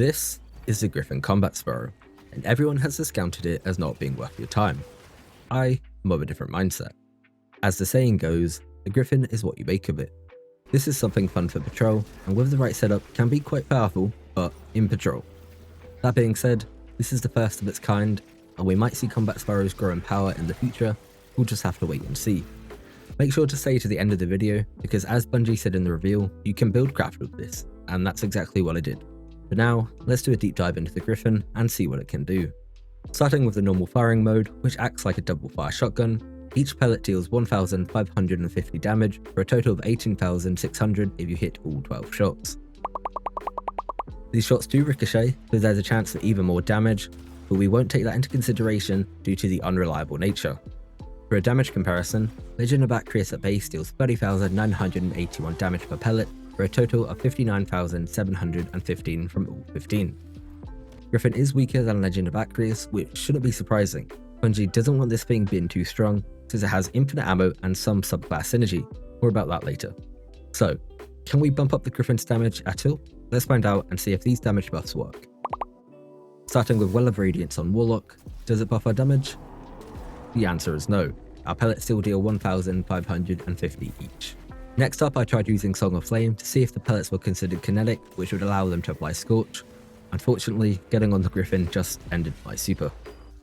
This is the Gryphon Combat Sparrow, and everyone has discounted it as not being worth your time. I am of a different mindset. As the saying goes, the Gryphon is what you make of it. This is something fun for patrol, and with the right setup can be quite powerful, but in patrol. That being said, this is the first of its kind, and we might see Combat Sparrows grow in power in the future. We'll just have to wait and see. Make sure to stay to the end of the video, because as Bungie said in the reveal, you can buildcraft with this, and that's exactly what I did. For now, let's do a deep dive into the Gryphon and see what it can do. Starting with the normal firing mode, which acts like a double fire shotgun, each pellet deals 1,550 damage for a total of 18,600 if you hit all 12 shots. These shots do ricochet, so there's a chance for even more damage, but we won't take that into consideration due to the unreliable nature. For a damage comparison, Legend of Acrius at base deals 30,981 damage per pellet for a total of 59,715 from all 15. Gryphon is weaker than Legend of Acrius, which shouldn't be surprising. Bungie doesn't want this thing being too strong, since it has infinite ammo and some subclass synergy. More about that later. So, can we bump up the Gryphon's damage at all? Let's find out and see if these damage buffs work. Starting with Well of Radiance on Warlock, does it buff our damage? The answer is no. Our pellets still deal 1,550 each. Next up, I tried using Song of Flame to see if the pellets were considered kinetic, which would allow them to apply Scorch. Unfortunately, getting on the Gryphon just ended my super.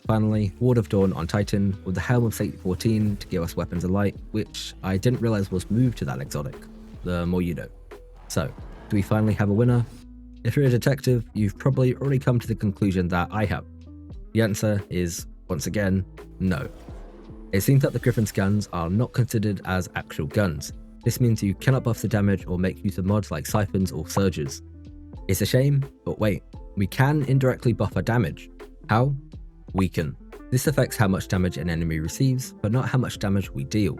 Finally, Ward of Dawn on Titan with the Helm of State 14 to give us Weapons of Light, which I didn't realise was moved to that exotic. The more you know. So, do we finally have a winner? If you're a detective, you've probably already come to the conclusion that I have. The answer is, once again, no. It seems that the Gryphon's guns are not considered as actual guns. This means you cannot buff the damage or make use of mods like siphons or surges. It's a shame, but wait, we can indirectly buff our damage. How? Weaken. This affects how much damage an enemy receives, but not how much damage we deal.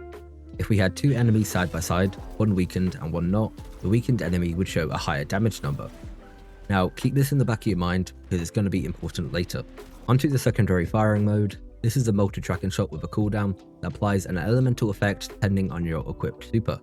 If we had two enemies side by side, one weakened and one not, the weakened enemy would show a higher damage number. Now, keep this in the back of your mind, because it's going to be important later. Onto the secondary firing mode. This is a multi-tracking shot with a cooldown that applies an elemental effect depending on your equipped super.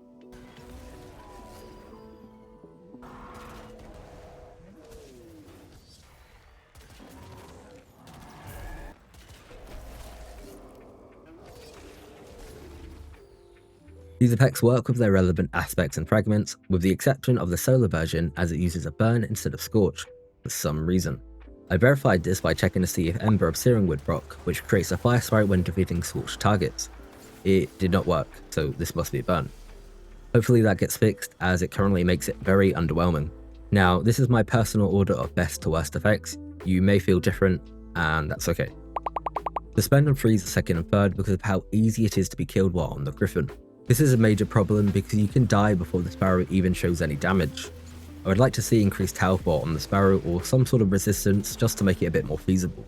These effects work with their relevant aspects and fragments, with the exception of the solar version as it uses a burn instead of scorch, for some reason. I verified this by checking to see if Ember of Searing would proc, which creates a fire sprite when defeating scorched targets. It did not work, so this must be a burn. Hopefully that gets fixed, as it currently makes it very underwhelming. Now, this is my personal order of best to worst effects. You may feel different, and that's okay. Suspend and freeze are second and third because of how easy it is to be killed while on the Gryphon. This is a major problem because you can die before the Sparrow even shows any damage. I would like to see increased health while on the Sparrow or some sort of resistance just to make it a bit more feasible.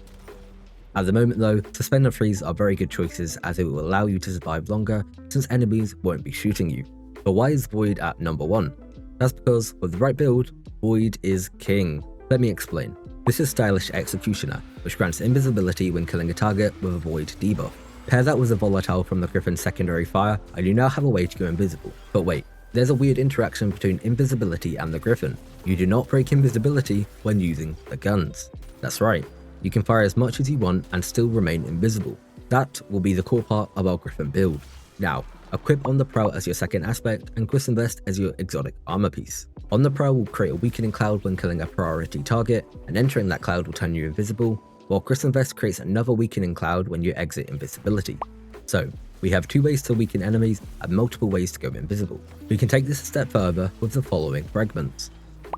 At the moment though, Suspend and Freeze are very good choices as it will allow you to survive longer since enemies won't be shooting you. But why is Void at number 1? That's because with the right build, Void is king. Let me explain. This is Stylish Executioner, which grants invisibility when killing a target with a Void debuff. Pair that with a volatile from the Gryphon's secondary fire and you now have a way to go invisible. But wait, there's a weird interaction between invisibility and the Gryphon. You do not break invisibility when using the guns. That's right, you can fire as much as you want and still remain invisible. That will be the core part of our Gryphon build. Now, equip On the Prowl as your second aspect and Gryphon Vest as your exotic armor piece. On the Prowl will create a weakening cloud when killing a priority target, and entering that cloud will turn you invisible, while Gryphon Vest creates another weakening cloud when you exit invisibility. So, we have two ways to weaken enemies and multiple ways to go invisible. We can take this a step further with the following fragments.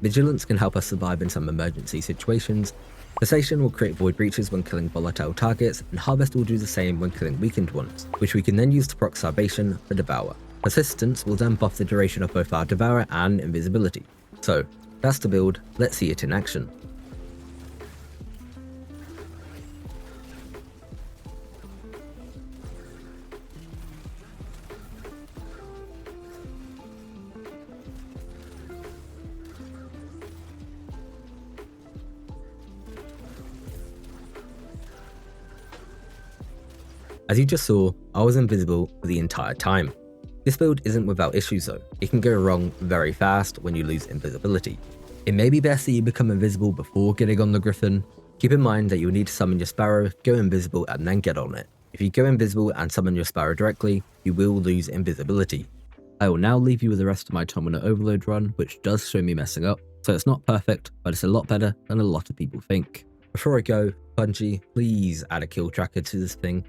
Vigilance can help us survive in some emergency situations. Cessation will create void breaches when killing volatile targets, and Harvest will do the same when killing weakened ones, which we can then use to proc Starvation for Devour. Persistence will then buff the duration of both our Devour and invisibility. So, that's the build, let's see it in action. As you just saw, I was invisible for the entire time. This build isn't without issues though. It can go wrong very fast when you lose invisibility. It may be best that you become invisible before getting on the Gryphon. Keep in mind that you'll need to summon your Sparrow, go invisible, and then get on it. If you go invisible and summon your Sparrow directly, you will lose invisibility. I will now leave you with the rest of my Tomina Overload run, which does show me messing up, so it's not perfect, but it's a lot better than a lot of people think. Before I go, Bungie, please add a kill tracker to this thing.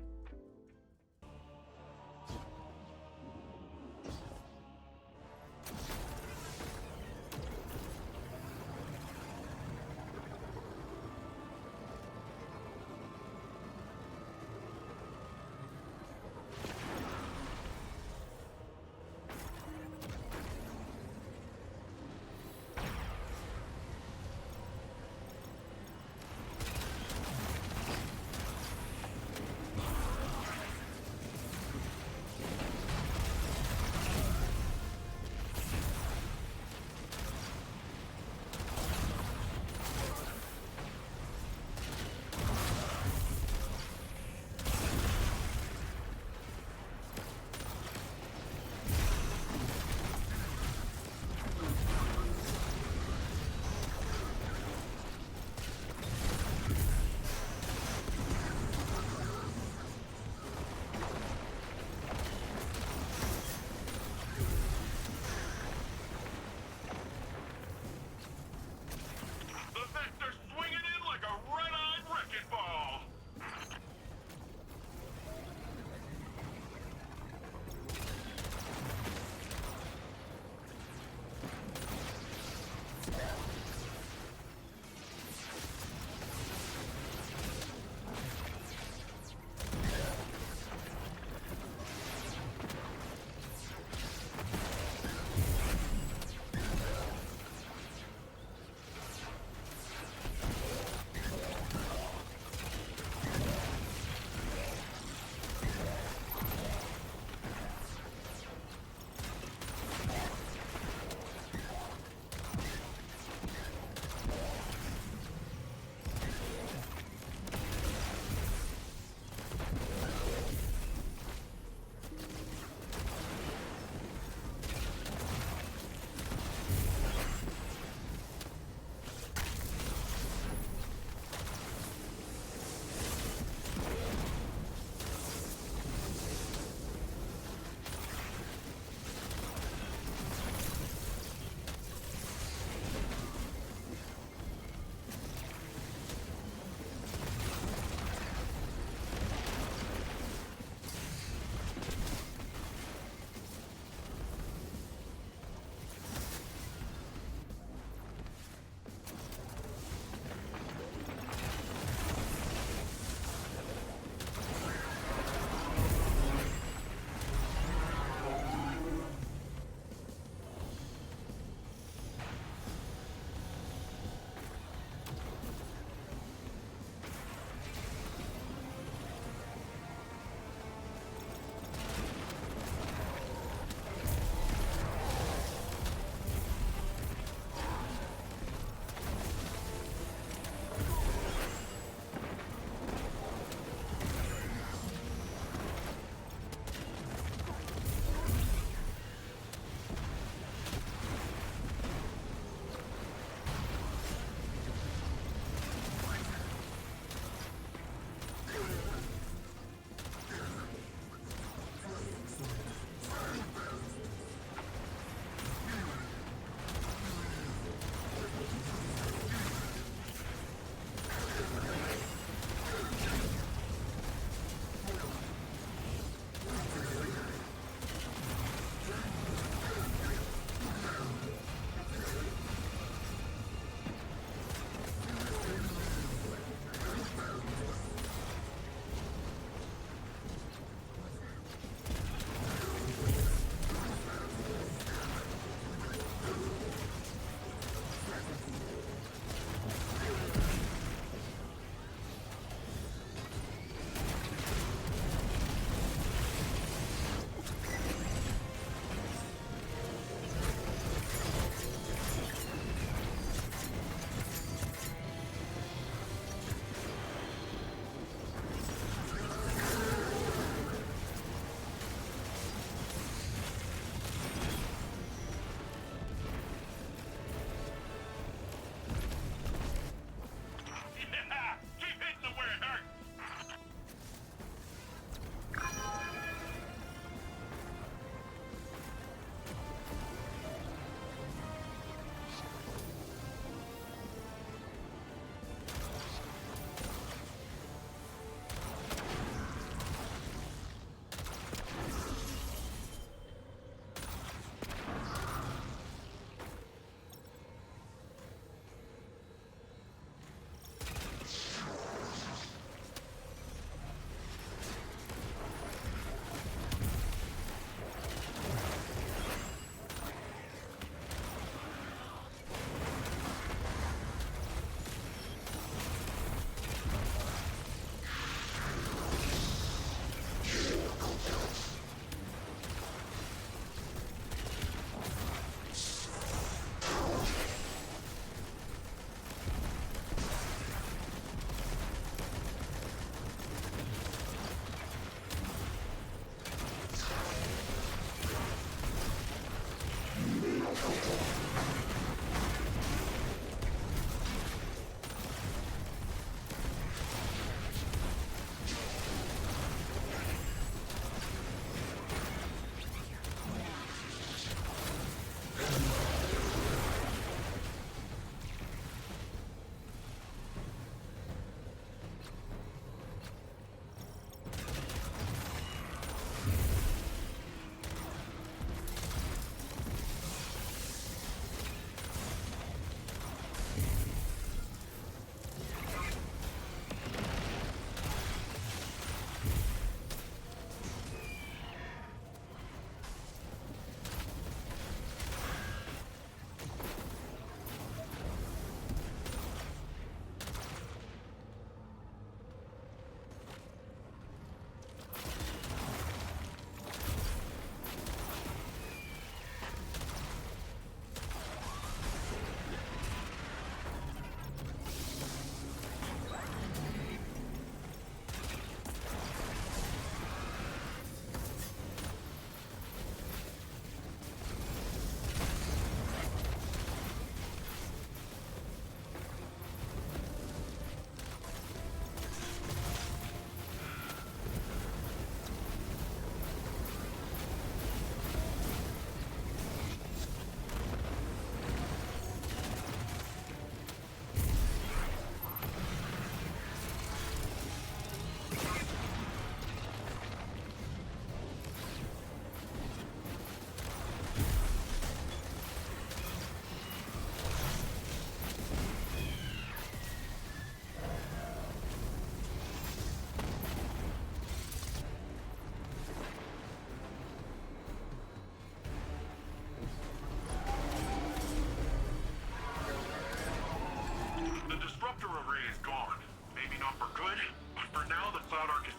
array is gone. Maybe not for good, but for now the Cloud Arc is